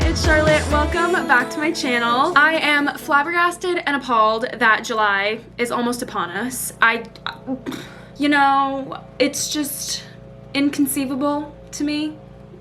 it's Charlotte. Welcome back to my channel. I am flabbergasted and appalled that July is almost upon us. You know, it's just inconceivable to me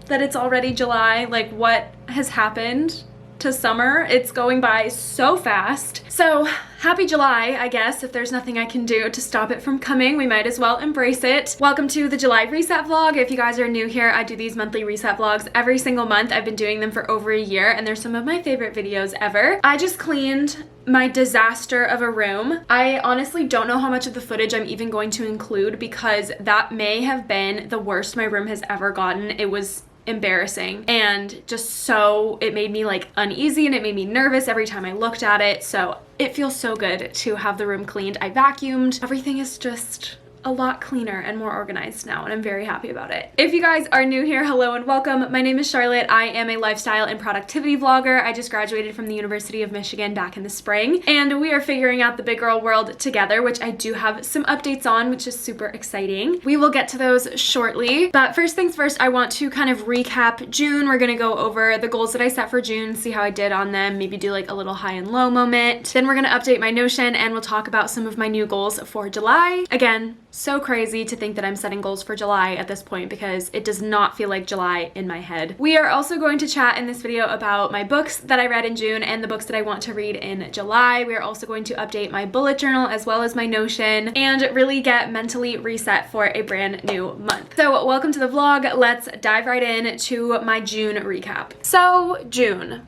that it's already July. Like, what has happened to summer? It's going by so fast. So happy July, I guess. If there's nothing I can do to stop it from coming, we might as well embrace it. Welcome to the July reset vlog. If you guys are new here, I do these monthly reset vlogs every single month. I've been doing them for over a year and they're some of my favorite videos ever. I just cleaned my disaster of a room. I honestly don't know how much of the footage I'm even going to include because that may have been the worst my room has ever gotten. It was embarrassing and just so it made me like uneasy and it made me nervous every time I looked at it. So it feels so good to have the room cleaned. I vacuumed. Everything is just a lot cleaner and more organized now, and I'm very happy about it. If you guys are new here, hello and welcome. My name is Charlotte. I am a lifestyle and productivity vlogger. I just graduated from the University of Michigan back in the spring, and we are figuring out the big girl world together, which I do have some updates on, which is super exciting. We will get to those shortly, but first things first, I want to kind of recap June. We're gonna go over the goals that I set for June, see how I did on them, maybe do like a little high and low moment. Then we're gonna update my Notion and we'll talk about some of my new goals for July. Again, so crazy to think that I'm setting goals for July at this point because it does not feel like July in my head. We are also going to chat in this video about my books that I read in June and the books that I want to read in July. We are also going to update my bullet journal as well as my Notion and really get mentally reset for a brand new month. So welcome to the vlog. Let's dive right in to my June recap. So June.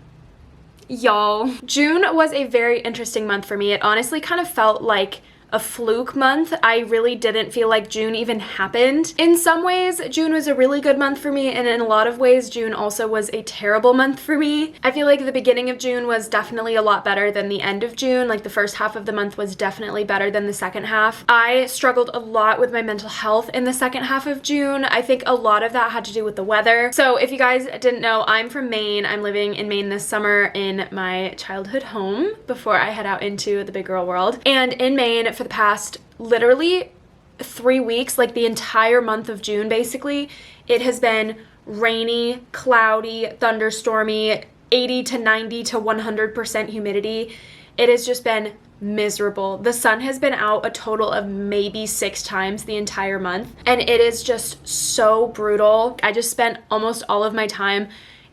Y'all, June was a very interesting month for me. It honestly kind of felt like a fluke month. I really didn't feel like June even happened. In some ways, June was a really good month for me, and in a lot of ways, June also was a terrible month for me. I feel like the beginning of June was definitely a lot better than the end of June. Like the first half of the month was definitely better than the second half. I struggled a lot with my mental health in the second half of June. I think a lot of that had to do with the weather. So if you guys didn't know, I'm from Maine. I'm living in Maine this summer in my childhood home before I head out into the big girl world. And in Maine, for the past literally 3 weeks, like the entire month of June basically, it has been rainy, cloudy, thunderstormy, 80 to 90 to 100% humidity. It has just been miserable. The sun has been out a total of maybe 6 times the entire month, and it is just so brutal. I just spent almost all of my time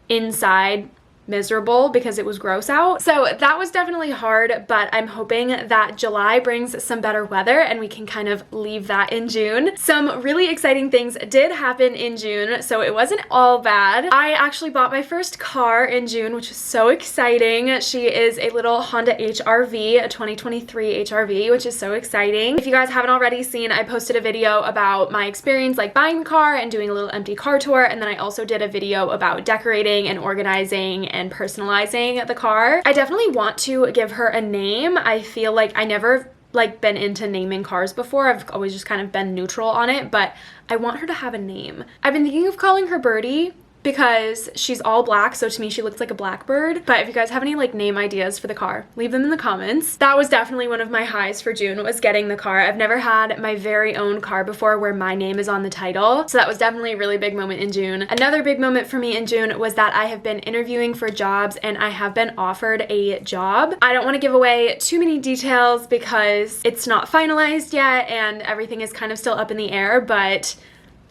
inside miserable because it was gross out. So that was definitely hard, but I'm hoping that July brings some better weather and we can kind of leave that in June. Some really exciting things did happen in June, so it wasn't all bad. I actually bought my first car in June, which is so exciting. She is a little Honda HR-V, a 2023 HR-V, which is so exciting. If you guys haven't already seen, I posted a video about my experience like buying the car and doing a little empty car tour, and then I also did a video about decorating and organizing and personalizing the car. I definitely want to give her a name. I feel like I never been into naming cars before. I've always just kind of been neutral on it, but I want her to have a name. I've been thinking of calling her Birdie because she's all black, so to me she looks like a blackbird. But if you guys have any like name ideas for the car, leave them in the comments. That was definitely one of my highs for June, was getting the car. I've never had my very own car before where my name is on the title, so that was definitely a really big moment in June. Another big moment for me in June was that I have been interviewing for jobs and I have been offered a job. I don't want to give away too many details because it's not finalized yet and everything is kind of still up in the air, but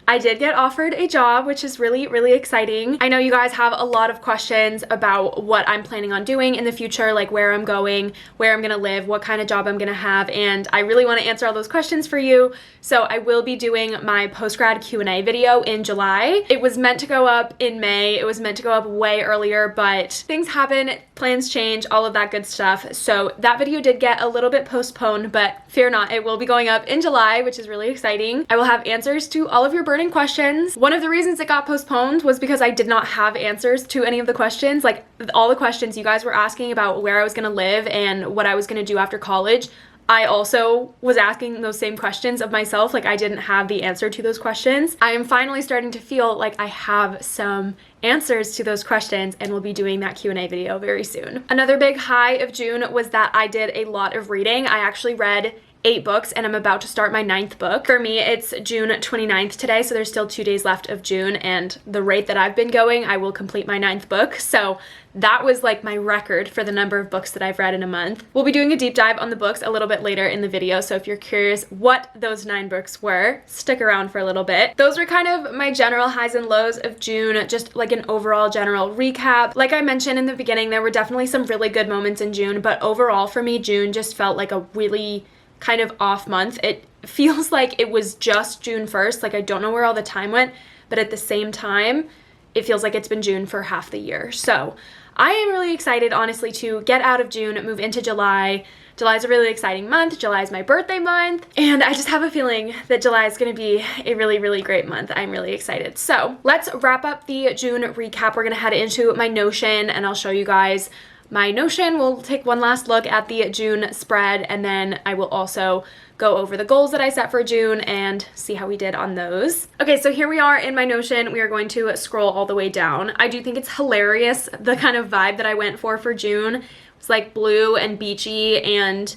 I did get offered a job, which is really, really exciting. I know you guys have a lot of questions about what I'm planning on doing in the future, like where I'm going, where I'm gonna live, what kind of job I'm gonna have, and I really wanna answer all those questions for you. So I will be doing my post-grad Q&A video in July. It was meant to go up in May. It was meant to go up way earlier, but things happen, plans change, all of that good stuff. So that video did get a little bit postponed, but fear not, it will be going up in July, which is really exciting. I will have answers to all of your burning questions. One of the reasons it got postponed was because I did not have answers to any of the questions. Like all the questions you guys were asking about where I was gonna live and what I was gonna do after college, I also was asking those same questions of myself. Like I didn't have the answer to those questions. I am finally starting to feel like I have some answers to those questions and we'll be doing that Q&A video very soon. Another big high of June was that I did a lot of reading. I actually read 8 books and I'm about to start my 9th book. For me, it's June 29th today, so there's still 2 days left of June, and the rate that I've been going, I will complete my 9th book. So that was like my record for the number of books that I've read in a month. We'll be doing a deep dive on the books a little bit later in the video, so if you're curious what those 9 books were, stick around for a little bit. Those were kind of my general highs and lows of June, just like an overall general recap. Like I mentioned in the beginning, there were definitely some really good moments in June, but overall for me, June just felt like a really kind of off month. It feels like it was just June 1st, like I don't know where all the time went, but at the same time, it feels like it's been June for half the year. So I am really excited, honestly, to get out of June, move into July. July is a really exciting month. July is my birthday month, and I just have a feeling that July is going to be a really, really great month. I'm really excited. So let's wrap up the June recap. We're going to head into my Notion, and I'll show you guys my Notion. We'll take one last look at the June spread, and then I will also go over the goals that I set for June and see how we did on those. Okay, so here we are in my Notion. We are going to scroll all the way down. I do think it's hilarious, the kind of vibe that I went for June. It's like blue and beachy, and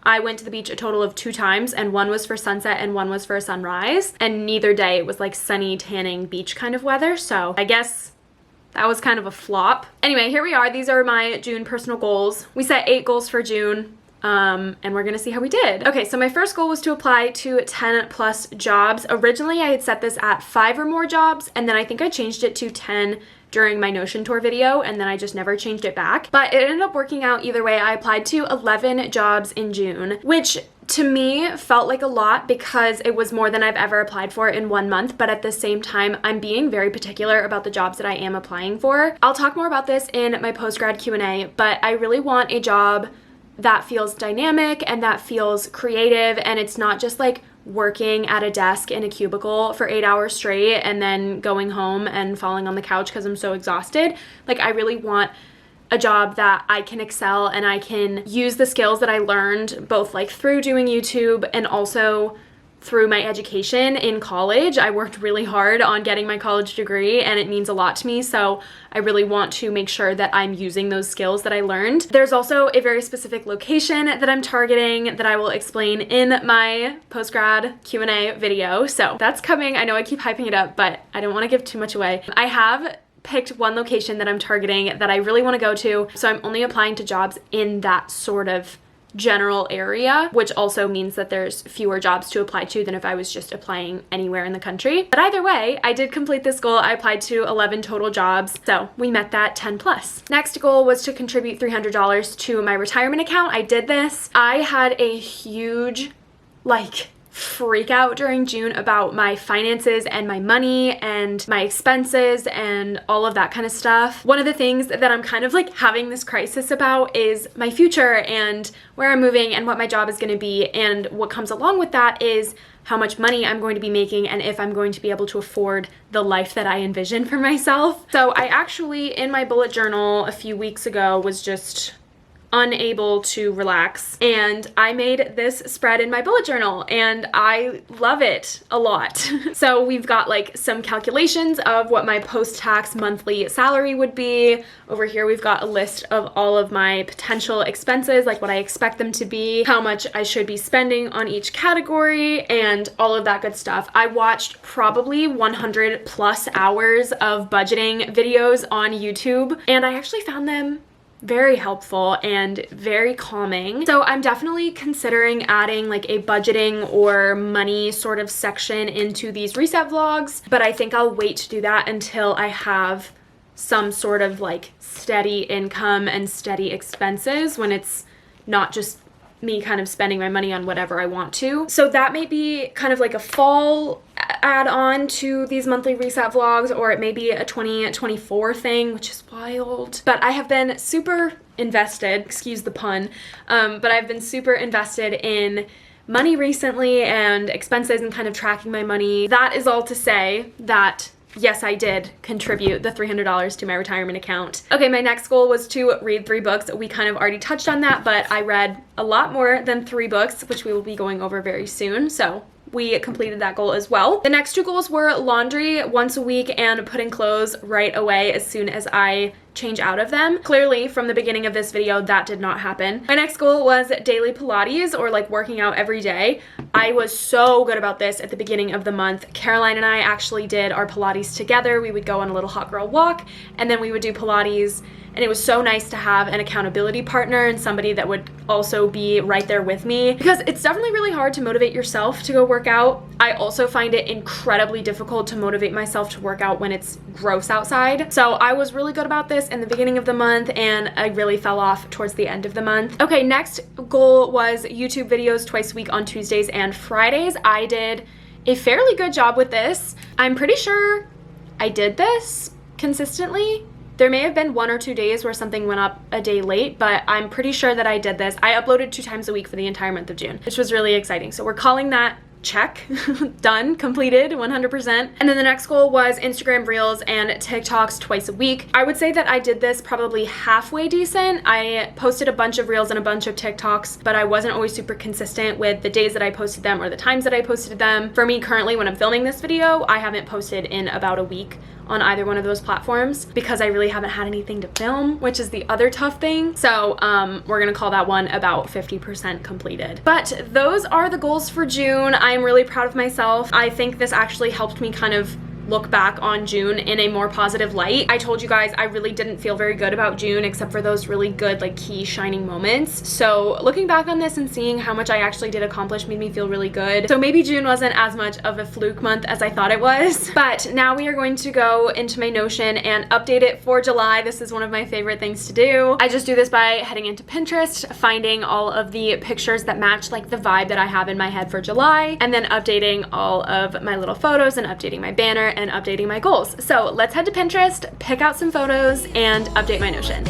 I went to the beach a total of 2 times, and one was for sunset and one was for sunrise, and neither day it was like sunny, tanning beach kind of weather, so I guess that was kind of a flop. Anyway, here we are. These are my June personal goals. We set 8 goals for June. And we're gonna see how we did. Okay, so my first goal was to apply to 10 plus jobs. Originally, I had set this at 5 or more jobs, and then I think I changed it to 10 during my Notion tour video, and then I just never changed it back. But it ended up working out either way. I applied to 11 jobs in June, which to me felt like a lot because it was more than I've ever applied for in 1 month, but at the same time, I'm being very particular about the jobs that I am applying for. I'll talk more about this in my post-grad Q&A, but I really want a job that feels dynamic and that feels creative, and it's not just like working at a desk in a cubicle for 8 hours straight and then going home and falling on the couch because I'm so exhausted. Like, I really want a job that I can excel and I can use the skills that I learned both like through doing YouTube and also through my education in college. I worked really hard on getting my college degree, and it means a lot to me, so I really want to make sure that I'm using those skills that I learned. There's also a very specific location that I'm targeting that I will explain in my post-grad Q&A video, so that's coming. I know I keep hyping it up, but I don't want to give too much away. I have picked one location that I'm targeting that I really want to go to, so I'm only applying to jobs in that sort of general area, which also means that there's fewer jobs to apply to than if I was just applying anywhere in the country. But either way, I did complete this goal. I applied to 11 total jobs, so we met that 10 plus. Next goal was to contribute $300 to my retirement account. I did this. I had a huge, freak out during June about my finances and my money and my expenses and all of that kind of stuff. One of the things that I'm kind of having this crisis about is my future and where I'm moving and what my job is going to be, and what comes along with that is how much money I'm going to be making and if I'm going to be able to afford the life that I envision for myself. So I actually, in my bullet journal a few weeks ago, was just unable to relax, and I made this spread in my bullet journal and I love it a lot. So we've got some calculations of what my post-tax monthly salary would be. Over here we've got a list of all of my potential expenses, like what I expect them to be, how much I should be spending on each category, and all of that good stuff. I watched probably 100 plus hours of budgeting videos on YouTube, and I actually found them very helpful and very calming. So I'm definitely considering adding a budgeting or money sort of section into these reset vlogs, but I think I'll wait to do that until I have some sort of steady income and steady expenses, when it's not just me kind of spending my money on whatever I want to. So that may be kind of a fall add-on to these monthly reset vlogs, or it may be a 2024 thing, which is wild. But I have been super invested, excuse the pun, but I've been super invested in money recently and expenses and kind of tracking my money. That is all to say that yes, I did contribute the $300 to my retirement account. Okay, my next goal was to read 3 books. We kind of already touched on that, but I read a lot more than 3 books, which we will be going over very soon. So we completed that goal as well. The next 2 goals were laundry once a week and putting clothes right away as soon as I change out of them. Clearly, from the beginning of this video, that did not happen. My next goal was daily Pilates, or like working out every day. I was so good about this at the beginning of the month. Caroline and I actually did our Pilates together. We would go on a little hot girl walk, and then we would do Pilates. And it was so nice to have an accountability partner and somebody that would also be right there with me, because it's definitely really hard to motivate yourself to go work out. I also find it incredibly difficult to motivate myself to work out when it's gross outside. So I was really good about this in the beginning of the month, and I really fell off towards the end of the month. Okay, next goal was YouTube videos twice a week on Tuesdays and Fridays. I did a fairly good job with this. I'm pretty sure I did this consistently. There may have been 1 or 2 days where something went up a day late, but I'm pretty sure that I did this. I uploaded 2 times a week for the entire month of June, which was really exciting. So we're calling that check. Done, completed, 100%. And then the next goal was Instagram Reels and TikToks twice a week. I would say that I did this probably halfway decent. I posted a bunch of Reels and a bunch of TikToks, but I wasn't always super consistent with the days that I posted them or the times that I posted them. For me, currently, when I'm filming this video, I haven't posted in about a week on either one of those platforms because I really haven't had anything to film, which is the other tough thing. So we're gonna call that one about 50% completed. But those are the goals for June. I'm really proud of myself. I think this actually helped me kind of look back on June in a more positive light. I told you guys I really didn't feel very good about June except for those really good like key shining moments. So looking back on this and seeing how much I actually did accomplish made me feel really good. So maybe June wasn't as much of a fluke month as I thought it was. But now we are going to go into my Notion and update it for July. This is one of my favorite things to do. I just do this by heading into Pinterest, finding all of the pictures that match like the vibe that I have in my head for July, and then updating all of my little photos and updating my banner and updating my goals. So let's head to Pinterest, pick out some photos, and update my Notion.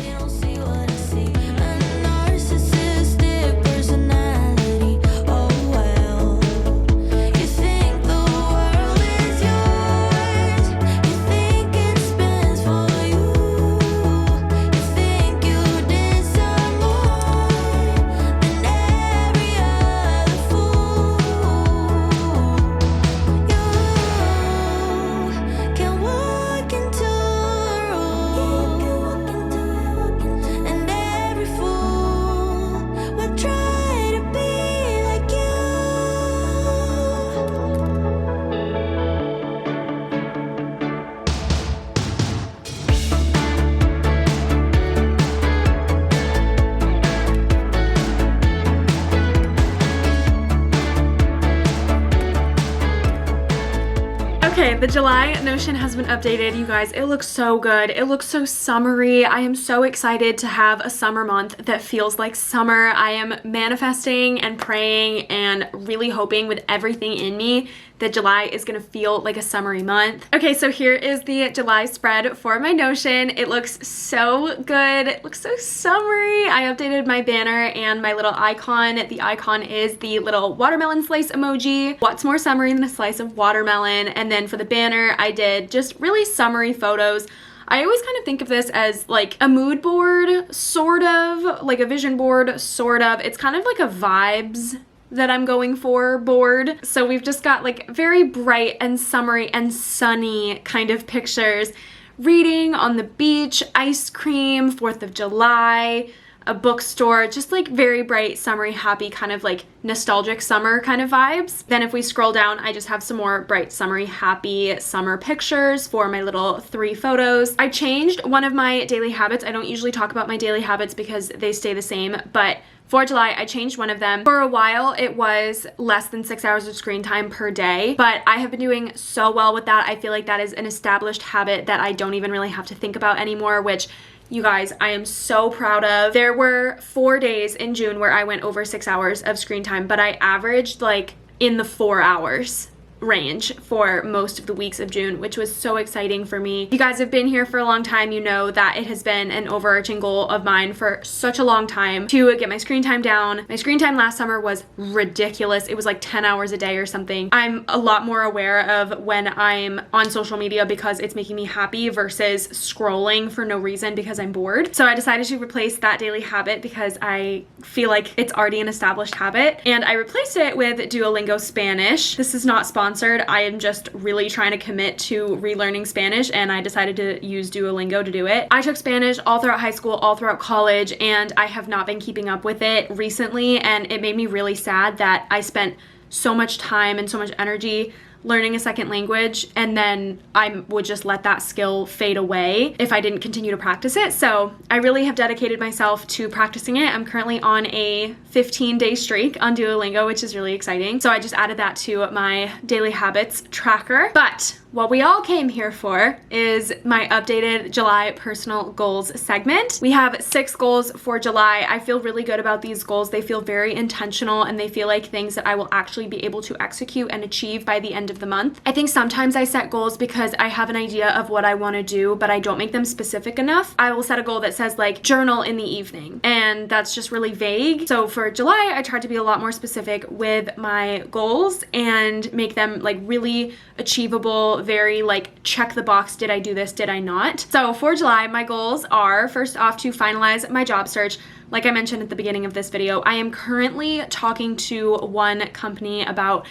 Okay, the July Notion has been updated, you guys. It looks so good. It looks so summery. I am so excited to have a summer month that feels like summer. I am manifesting and praying and really hoping with everything in me that July is gonna feel like a summery month. Okay, so here is the July spread for my Notion. It looks so good. It looks so summery. I updated my banner and my little icon. The icon is the little watermelon slice emoji. What's more summery than a slice of watermelon? And then for the banner, I did just really summery photos. I always kind of think of this as like a mood board, sort of, like a vision board, sort of. It's kind of like a vibes that I'm going for board. So we've just got like very bright and summery and sunny kind of pictures. Reading on the beach, ice cream, 4th of July, a bookstore, just like very bright, summery, happy, kind of like nostalgic summer kind of vibes. Then if we scroll down, I just have some more bright, summery, happy summer pictures for my little 3 photos. I changed one of my daily habits. I don't usually talk about my daily habits because they stay the same, but for July, I changed one of them. For a while, it was less than 6 hours of screen time per day, but I have been doing so well with that. I feel like that is an established habit that I don't even really have to think about anymore, which, you guys, I am so proud of. There were 4 days in June where I went over 6 hours of screen time, but I averaged like in the 4 hours range for most of the weeks of June, which was so exciting for me. If you guys have been here for a long time, you know that it has been an overarching goal of mine for such a long time to get my screen time down. My screen time last summer was ridiculous. It was like 10 hours a day or something. I'm a lot more aware of when I'm on social media because it's making me happy versus scrolling for no reason because I'm bored. So I decided to replace that daily habit because I feel like it's already an established habit, and I replaced it with Duolingo Spanish. This is not sponsored, sponsored. I am just really trying to commit to relearning Spanish, and I decided to use Duolingo to do it. I took Spanish all throughout high school, all throughout college, and I have not been keeping up with it recently, and it made me really sad that I spent so much time and so much energy learning a second language, and then I would just let that skill fade away if I didn't continue to practice it. So I really have dedicated myself to practicing it. I'm currently on a 15-day streak on Duolingo, which is really exciting. So I just added that to my daily habits tracker. But what we all came here for is my updated July personal goals segment. We have 6 goals for July. I feel really good about these goals. They feel very intentional, and they feel like things that I will actually be able to execute and achieve by the end of the month. I think sometimes I set goals because I have an idea of what I want to do, but I don't make them specific enough. I will set a goal that says like journal in the evening, and that's just really vague. So for July, I tried to be a lot more specific with my goals and make them like really achievable, very like check the box, did I do this, did I not? So for July, my goals are first off to finalize my job search. Like I mentioned at the beginning of this video, I am currently talking to one company about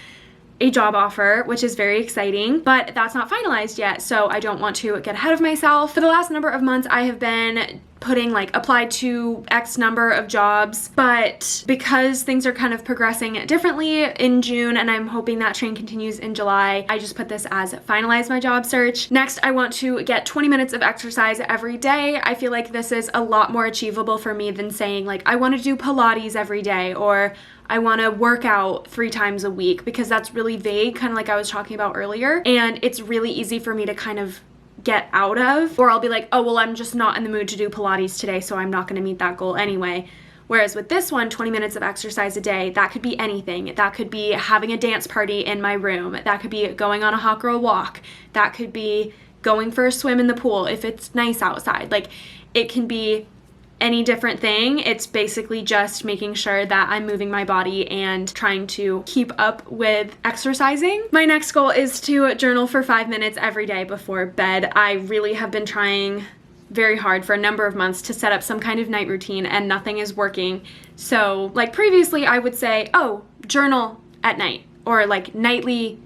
a job offer, which is very exciting, but that's not finalized yet, so I don't want to get ahead of myself. For the last number of months, I have been putting like applied to X number of jobs, but because things are kind of progressing differently in June, and I'm hoping that train continues in July, I just put this as finalize my job search. Next, I want to get 20 minutes of exercise every day. I feel like this is a lot more achievable for me than saying like I want to do Pilates every day or I want to work out 3 times a week, because that's really vague, kind of like I was talking about earlier, and it's really easy for me to kind of get out of, or I'll be like, oh well, I'm just not in the mood to do Pilates today, so I'm not going to meet that goal anyway. Whereas with this one, 20 minutes of exercise a day, that could be anything. That could be having a dance party in my room. That could be going on a hot girl walk. That could be going for a swim in the pool if it's nice outside. Like, it can be any different thing. It's basically just making sure that I'm moving my body and trying to keep up with exercising. My next goal is to journal for 5 minutes every day before bed. I really have been trying very hard for a number of months to set up some kind of night routine, and nothing is working. So like previously I would say, oh, journal at night, or like nightly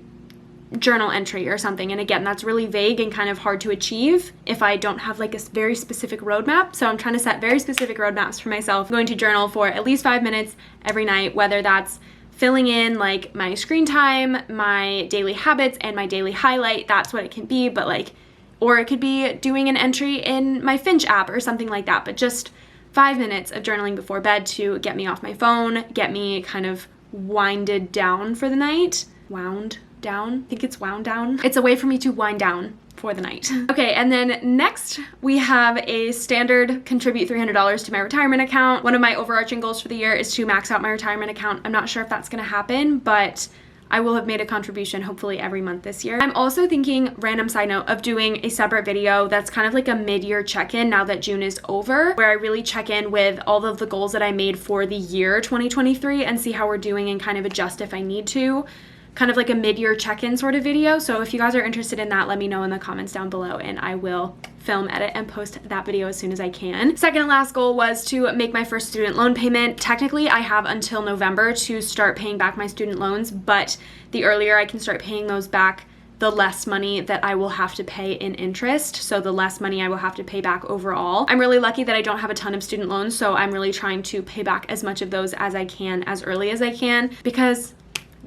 journal entry or something, and again, that's really vague and kind of hard to achieve if I don't have like a very specific roadmap. So I'm trying to set very specific roadmaps for myself. I'm going to journal for at least 5 minutes every night, whether that's filling in like my screen time, my daily habits, and my daily highlight. That's what it can be, but like, or it could be doing an entry in my Finch app or something like that, but just 5 minutes of journaling before bed to get me off my phone, get me kind of winded down for the night. Wound down? I think it's wound down. It's a way for me to wind down for the night. Okay, and then next we have a standard contribute $300 to my retirement account. One of my overarching goals for the year is to max out my retirement account. I'm not sure if that's gonna happen, but I will have made a contribution hopefully every month this year. I'm also thinking, random side note, of doing a separate video that's kind of like a mid-year check-in now that June is over, where I really check in with all of the goals that I made for the year 2023 and see how we're doing and kind of adjust if I need to. Kind of like a mid-year check-in sort of video. So if you guys are interested in that, let me know in the comments down below, and I will film, edit, and post that video as soon as I can. Second and last goal was to make my first student loan payment. Technically, I have until November to start paying back my student loans, but the earlier I can start paying those back, the less money that I will have to pay in interest. So the less money I will have to pay back overall. I'm really lucky that I don't have a ton of student loans, so I'm really trying to pay back as much of those as I can, as early as I can, because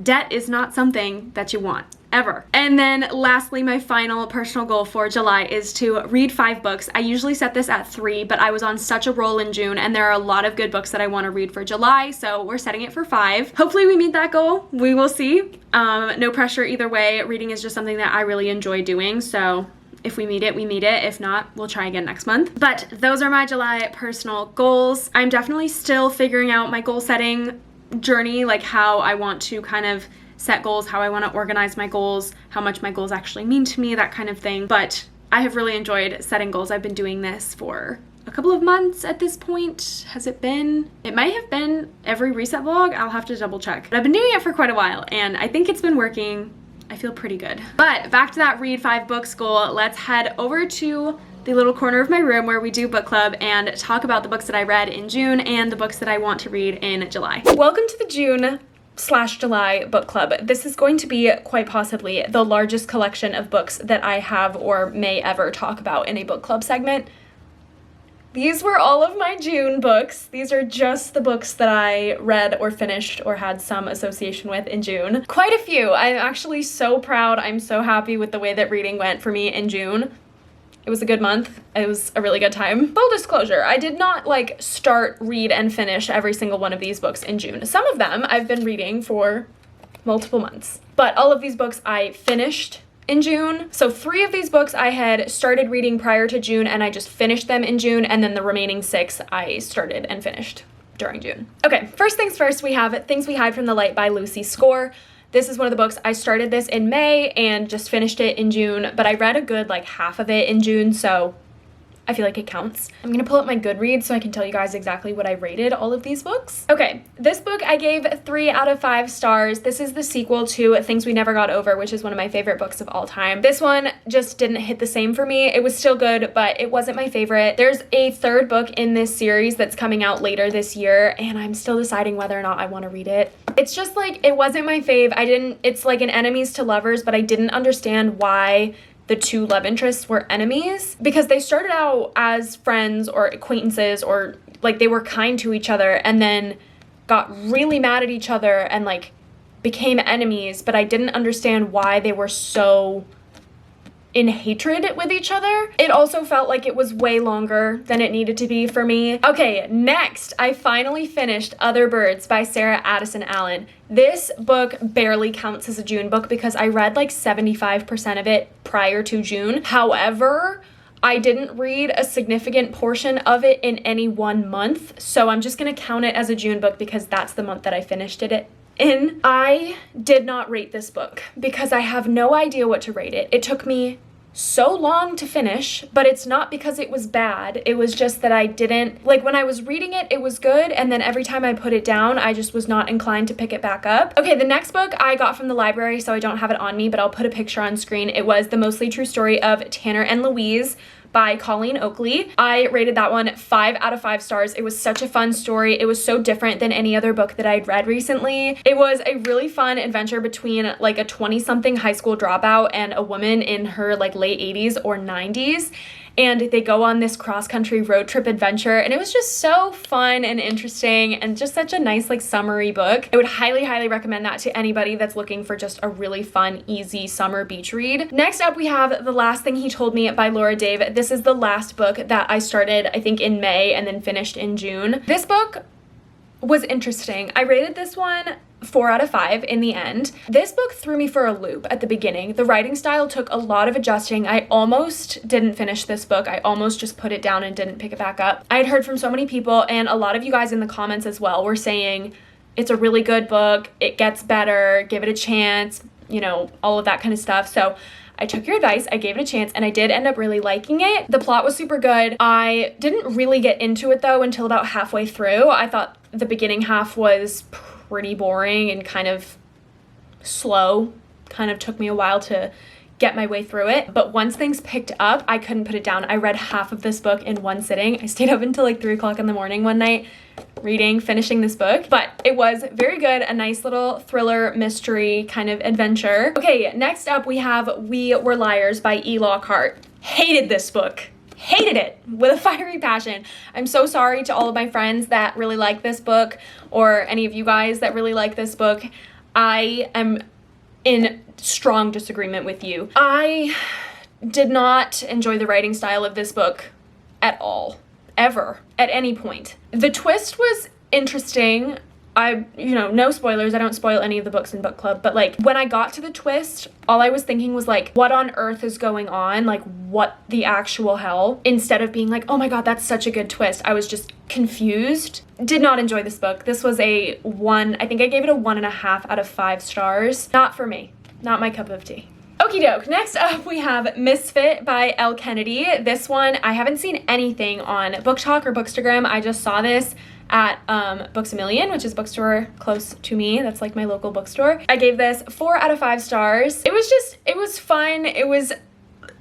debt is not something that you want, ever. And then lastly, my final personal goal for July is to read 5 books. I usually set this at 3, but I was on such a roll in June, and there are a lot of good books that I want to read for July, so we're setting it for 5. Hopefully we meet that goal. We will see. No pressure either way. Reading is just something that I really enjoy doing, so if we meet it, we meet it. If not, we'll try again next month. But those are my July personal goals. I'm definitely still figuring out my goal setting journey, like how I want to kind of set goals, how I want to organize my goals, how much my goals actually mean to me, that kind of thing. But I have really enjoyed setting goals. I've been doing this for a couple of months at this point. Has it been? It might have been every reset vlog. I'll have to double check. But I've been doing it for quite a while, and I think it's been working. I feel pretty good. But back to that read 5 books goal, let's head over to the little corner of my room where we do book club and talk about the books that I read in June and the books that I want to read in July. Welcome to the June June/July book club. This is going to be quite possibly the largest collection of books that I have or may ever talk about in a book club segment. These were all of my June books. These are just the books that I read or finished or had some association with in June. Quite a few. I'm actually so proud. I'm so happy with the way that reading went for me in June. It was a good month. It was a really good time. Full disclosure, I did not like start, read, and finish every single one of these books in June. Some of them I've been reading for multiple months, but all of these books I finished in June. So 3 of these books I had started reading prior to June and I just finished them in June, and then the remaining 6 I started and finished during June. Okay, first things first, we have Things We Hide from the Light by Lucy Score. This is one of the books, I started this in May and just finished it in June, but I read a good like half of it in June, so I feel like it counts. I'm gonna pull up my Goodreads so I can tell you guys exactly what I rated all of these books. Okay, this book I gave 3 out of 5 stars. This is the sequel to Things We Never Got Over, which is one of my favorite books of all time. This one just didn't hit the same for me. It was still good, but it wasn't my favorite. There's a 3rd book in this series that's coming out later this year, and I'm still deciding whether or not I want to read it. It's just like, it wasn't my fave. It's like an enemies to lovers, but I didn't understand why the 2 love interests were enemies, because they started out as friends or acquaintances, or like they were kind to each other and then got really mad at each other and like became enemies, but I didn't understand why they were so in hatred with each other. It also felt like it was way longer than it needed to be for me. Okay, next, I finally finished Other Birds by Sarah Addison Allen. This book barely counts as a June book because I read like 75% of it prior to June. However, I didn't read a significant portion of it in any one month, so I'm just gonna count it as a June book because that's the month that I finished it in. I did not rate this book because I have no idea what to rate it. It took me so long to finish, but it's not because it was bad. It was just that I didn't, like when I was reading it, it was good, and then every time I put it down, I just was not inclined to pick it back up. Okay, the next book I got from the library, so I don't have it on me, but I'll put a picture on screen. It was The Mostly True Story of Tanner and Louise by Colleen Oakley. I rated that one 5 out of 5 stars. It was such a fun story. It was so different than any other book that I'd read recently. It was a really fun adventure between like a 20-something high school dropout and a woman in her like late 80s or 90s. And they go on this cross-country road trip adventure, and it was just so fun and interesting and just such a nice like summery book. I would highly, highly recommend that to anybody that's looking for just a really fun, easy summer beach read. Next up, we have The Last Thing He Told Me by Laura Dave. This is the last book that I started, I think, in May and then finished in June. This book was interesting. I rated this one 4 out of 5 in the end. This book threw me for a loop at the beginning. The writing style took a lot of adjusting. I almost didn't finish this book. I almost just put it down and didn't pick it back up. I had heard from so many people, and a lot of you guys in the comments as well were saying it's a really good book, it gets better, give it a chance, you know, all of that kind of stuff. So I took your advice, I gave it a chance, and I did end up really liking it. The plot was super good. I didn't really get into it though until about halfway through. I thought the beginning half was pretty boring and kind of slow. Kind of took me a while to get my way through it. But once things picked up, I couldn't put it down. I read half of this book in one sitting. I stayed up until like 3 o'clock in the morning one night finishing this book. But it was very good, a nice little thriller mystery kind of adventure. Okay, next up we have We Were Liars by E. Lockhart. Hated this book. Hated it with a fiery passion. I'm so sorry to all of my friends that really like this book, or any of you guys that really like this book. I am in strong disagreement with you. I did not enjoy the writing style of this book at all, ever, at any point. The twist was interesting. No spoilers, I don't spoil any of the books in book club, but like when I got to the twist, all I was thinking was like, what on earth is going on? Like, what the actual hell? Instead of being like, oh my god, that's such a good twist. I was just confused. Did not enjoy this book. This was I think I gave it a 1.5 out of 5 stars. Not for me. Not my cup of tea. Okie doke, next up we have Misfit by Elle Kennedy. This one, I haven't seen anything on Book Talk or Bookstagram. I just saw this at Books A Million, which is a bookstore close to me. That's like my local bookstore. I gave this 4 out of 5 stars. It was fun. It was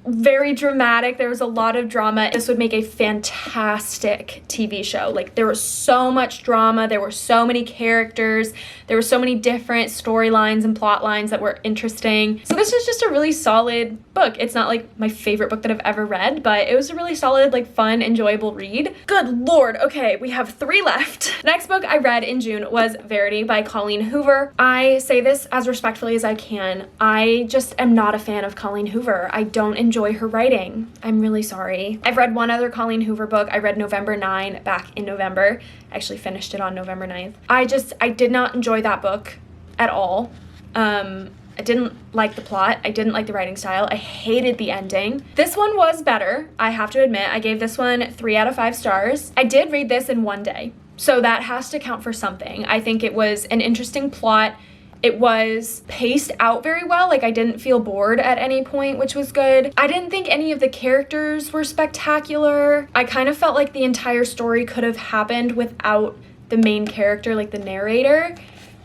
very dramatic. There was a lot of drama. This would make a fantastic TV show. Like, there was so much drama. There were so many characters. There were so many different storylines and plot lines that were interesting. So this was just a really solid book. It's not like my favorite book that I've ever read, but it was a really solid, like, fun, enjoyable read. Good Lord. Okay, we have 3 left. Next book I read in June was Verity by Colleen Hoover. I say this as respectfully as I can. I just am not a fan of Colleen Hoover. I don't enjoy her writing. I'm really sorry. I've read one other Colleen Hoover book. I read November 9 back in November. I actually finished it on November 9th. I did not enjoy that book at all. I didn't like the plot. I didn't like the writing style. I hated the ending. This one was better, I have to admit. I gave this one 3 out of 5 stars. I did read this in one day, so that has to count for something. I think it was an interesting plot. It was paced out very well. Like, I didn't feel bored at any point, which was good. I didn't think any of the characters were spectacular. I kind of felt like the entire story could have happened without the main character, like the narrator,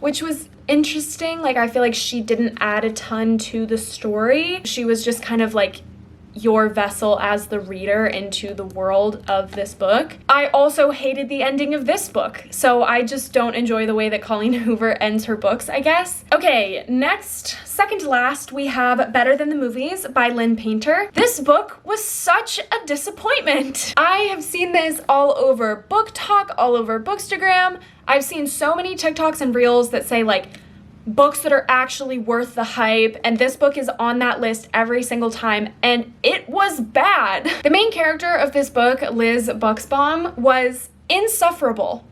which was interesting. Like, I feel like she didn't add a ton to the story. She was just kind of like your vessel as the reader into the world of this book. I also hated the ending of this book, so I just don't enjoy the way that Colleen Hoover ends her books, I guess. Okay, next, second to last, we have Better Than the Movies by Lynn Painter. This book was such a disappointment. I have seen this all over Book Talk, all over Bookstagram. I've seen so many TikToks and Reels that say, like, books that are actually worth the hype, and this book is on that list every single time, and it was bad. The main character of this book, Liz Buxbaum, was insufferable.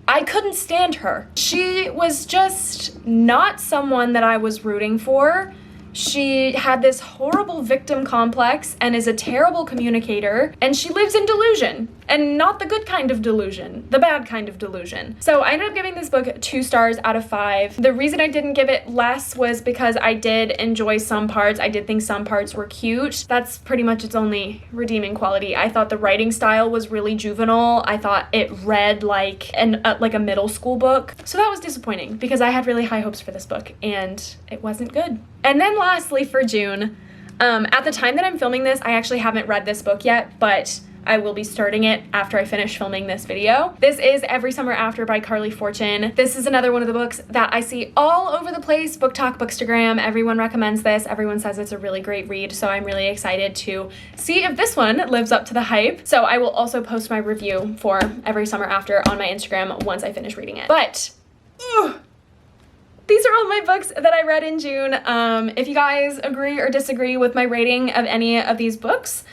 I couldn't stand her. She was just not someone that I was rooting for. She had this horrible victim complex and is a terrible communicator, and she lives in delusion, and not the good kind of delusion, the bad kind of delusion. So I ended up giving this book 2 stars out of 5. The reason I didn't give it less was because I did enjoy some parts. I did think some parts were cute. That's pretty much its only redeeming quality. I thought the writing style was really juvenile. I thought it read like a middle school book. So that was disappointing because I had really high hopes for this book, and it wasn't good. And then lastly, for June, at the time that I'm filming this, I actually haven't read this book yet, but I will be starting it after I finish filming this video. This is Every Summer After by Carly Fortune. This is another one of the books that I see all over the place. Book Talk, Bookstagram, everyone recommends this. Everyone says it's a really great read, so I'm really excited to see if this one lives up to the hype. So I will also post my review for Every Summer After on my Instagram once I finish reading it. But, these are all my books that I read in June. If you guys agree or disagree with my rating of any of these books,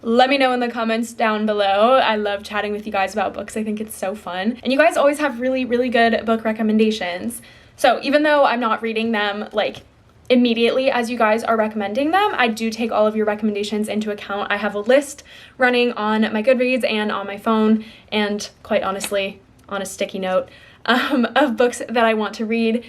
let me know in the comments down below. I love chatting with you guys about books. I think it's so fun. And you guys always have really, really good book recommendations. So even though I'm not reading them like immediately as you guys are recommending them, I do take all of your recommendations into account. I have a list running on my Goodreads and on my phone, and quite honestly, on a sticky note, of books that I want to read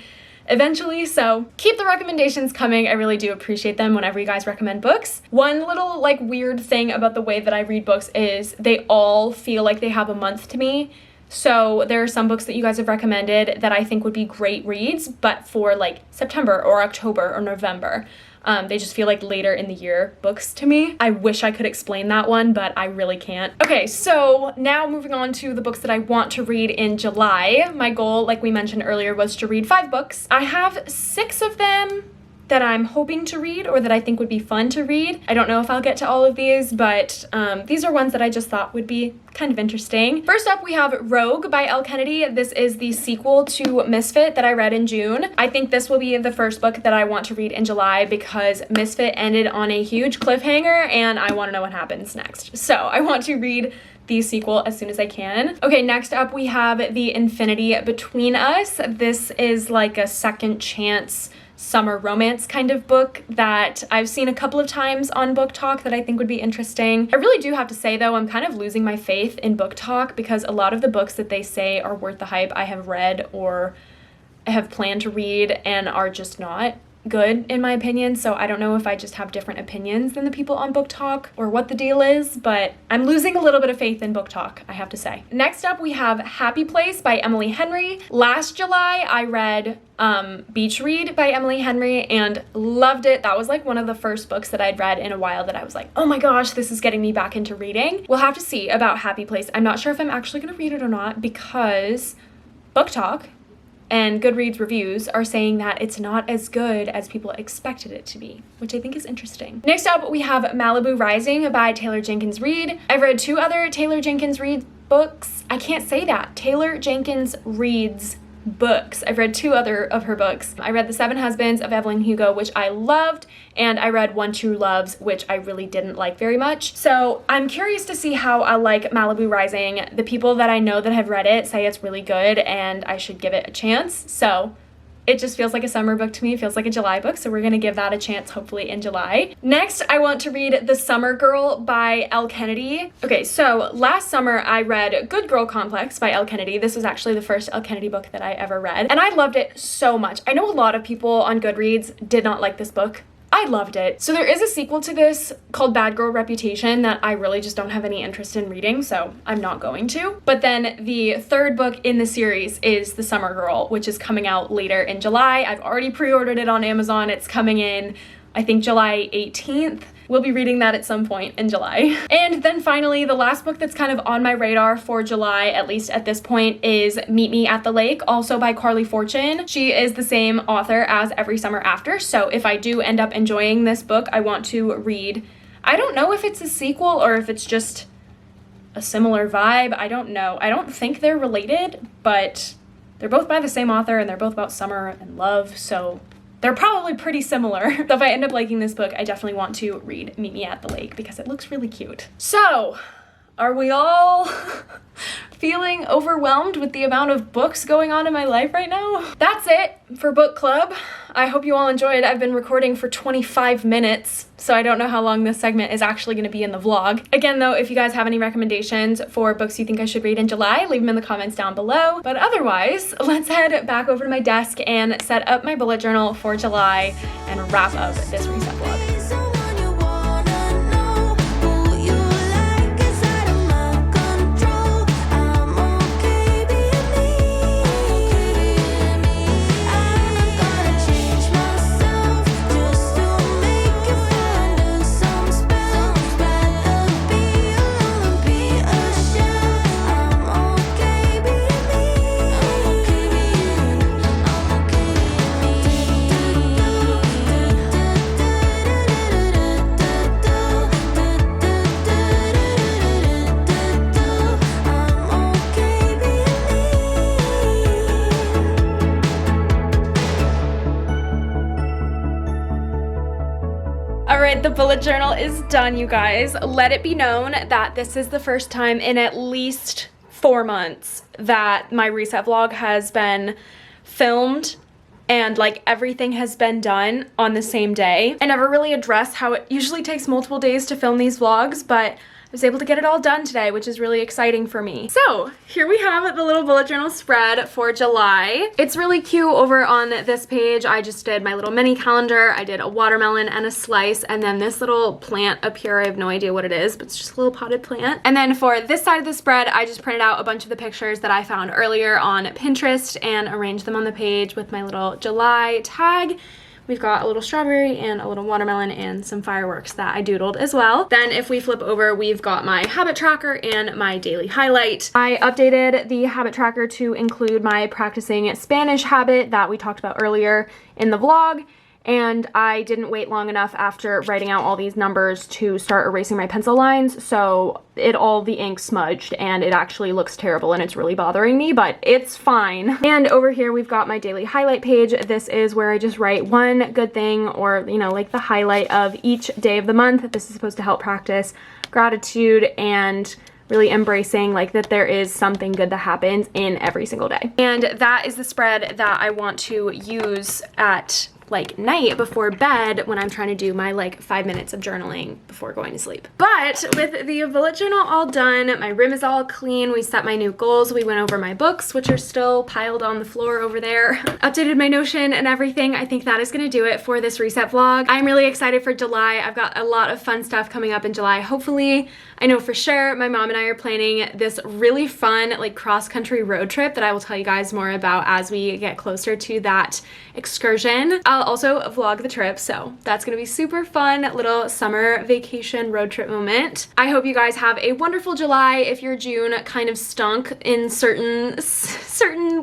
eventually. So keep the recommendations coming. I really do appreciate them whenever you guys recommend books. One little like weird thing about the way that I read books is they all feel like they have a month to me. So there are some books that you guys have recommended that I think would be great reads, but for like September or October or November. They just feel like later in the year books to me. I wish I could explain that one, but I really can't. Okay, so now moving on to the books that I want to read in July. My goal, like we mentioned earlier, was to read 5 books. I have 6 of them that I'm hoping to read or that I think would be fun to read. I don't know if I'll get to all of these, but these are ones that I just thought would be kind of interesting. First up, we have Rogue by Elle Kennedy. This is the sequel to Misfit that I read in June. I think this will be the first book that I want to read in July because Misfit ended on a huge cliffhanger and I want to know what happens next. So I want to read the sequel as soon as I can. Okay, next up we have The Infinity Between Us. This is like a second chance summer romance kind of book that I've seen a couple of times on Book Talk that I think would be interesting. I really do have to say though, I'm kind of losing my faith in Book Talk because a lot of the books that they say are worth the hype I have read or have planned to read and are just not good in my opinion, so I don't know if I just have different opinions than the people on Book Talk or what the deal is, but I'm losing a little bit of faith in Book Talk, I have to say. Next up, we have Happy Place by Emily Henry. Last July, I read Beach Read by Emily Henry and loved it. That was like one of the first books that I'd read in a while that I was like, oh my gosh, this is getting me back into reading. We'll have to see about Happy Place. I'm not sure if I'm actually gonna read it or not because Book Talk and Goodreads reviews are saying that it's not as good as people expected it to be, which I think is interesting. Next up, we have Malibu Rising by Taylor Jenkins Reid. I've read 2 other Taylor Jenkins Reid books. I can't say that. Taylor Jenkins Reid's books. I've read 2 other of her books. I read The 7 Husbands of Evelyn Hugo, which I loved, and I read One True Loves, which I really didn't like very much. So I'm curious to see how I like Malibu Rising. The people that I know that have read it say it's really good and I should give it a chance. So it just feels like a summer book to me. It feels like a July book, so we're gonna give that a chance hopefully in July. Next, I want to read The Summer Girl by Elle Kennedy. Okay, so last summer I read Good Girl Complex by Elle Kennedy. This was actually the first Elle Kennedy book that I ever read, and I loved it so much. I know a lot of people on Goodreads did not like this book. I loved it. So there is a sequel to this called Bad Girl Reputation that I really just don't have any interest in reading, so I'm not going to. But then the 3rd book in the series is The Summer Girl, which is coming out later in July. I've already pre-ordered it on Amazon. It's coming in, I think, July 18th. We'll be reading that at some point in July. And then finally, the last book that's kind of on my radar for July, at least at this point, is Meet Me at the Lake, also by Carly Fortune. She is the same author as Every Summer After, so if I do end up enjoying this book, I want to read. I don't know if it's a sequel or if it's just a similar vibe. I don't know. I don't think they're related, but they're both by the same author and they're both about summer and love, so they're probably pretty similar. So if I end up liking this book, I definitely want to read Meet Me at the Lake because it looks really cute. So, are we all feeling overwhelmed with the amount of books going on in my life right now? That's it for book club. I hope you all enjoyed. I've been recording for 25 minutes, so I don't know how long this segment is actually going to be in the vlog. Again, though, if you guys have any recommendations for books you think I should read in July, leave them in the comments down below. But otherwise, let's head back over to my desk and set up my bullet journal for July and wrap up this reset vlog. Alright, the bullet journal is done, you guys. Let it be known that this is the first time in at least 4 months that my reset vlog has been filmed and like everything has been done on the same day. I never really address how it usually takes multiple days to film these vlogs, but I was able to get it all done today, which is really exciting for me. So here we have the little bullet journal spread for July. It's really cute. Over on this page, I just did my little mini calendar. I did a watermelon and a slice, and then this little plant up here, I have no idea what it is, but it's just a little potted plant. And then for this side of the spread, I just printed out a bunch of the pictures that I found earlier on Pinterest and arranged them on the page with my little July tag. We've got a little strawberry and a little watermelon and some fireworks that I doodled as well. Then if we flip over, we've got my habit tracker and my daily highlight. I updated the habit tracker to include my practicing Spanish habit that we talked about earlier in the vlog. And I didn't wait long enough after writing out all these numbers to start erasing my pencil lines, so all the ink smudged and it actually looks terrible and it's really bothering me, but it's fine. And over here we've got my daily highlight page. This is where I just write one good thing or, you know, like the highlight of each day of the month. This is supposed to help practice gratitude and really embracing like that there is something good that happens in every single day. And that is the spread that I want to use at like night before bed when I'm trying to do my like 5 minutes of journaling before going to sleep. But with the bullet journal all done, my room is all clean, we set my new goals, we went over my books, which are still piled on the floor over there, updated my Notion and everything. I think that is gonna do it for this reset vlog. I'm really excited for July. I've got a lot of fun stuff coming up in July. Hopefully, I know for sure my mom and I are planning this really fun like cross-country road trip that I will tell you guys more about as we get closer to that excursion. I'll also vlog the trip, so that's gonna be super fun little summer vacation road trip moment. I hope you guys have a wonderful July. If your June kind of stunk in certain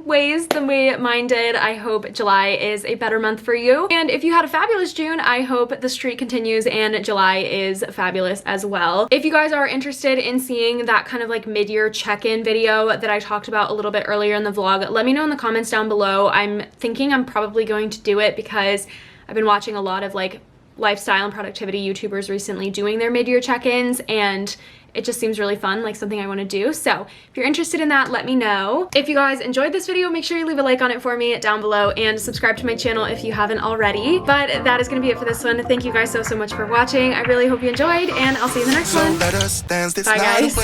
ways the way mine did, I hope July is a better month for you. And if you had a fabulous June, I hope the streak continues and July is fabulous as well. If you guys are interested in seeing that kind of like mid-year check-in video that I talked about a little bit earlier in the vlog, let me know in the comments down below. I'm thinking I'm probably going to do it because I've been watching a lot of like lifestyle and productivity YouTubers recently doing their mid-year check-ins, and it just seems really fun, like something I want to do. So if you're interested in that, let me know. If you guys enjoyed this video, make sure you leave a like on it for me down below and subscribe to my channel if you haven't already. But that is going to be it for this one. Thank you guys so much for watching. I really hope you enjoyed, and I'll see you in the next one. Bye guys.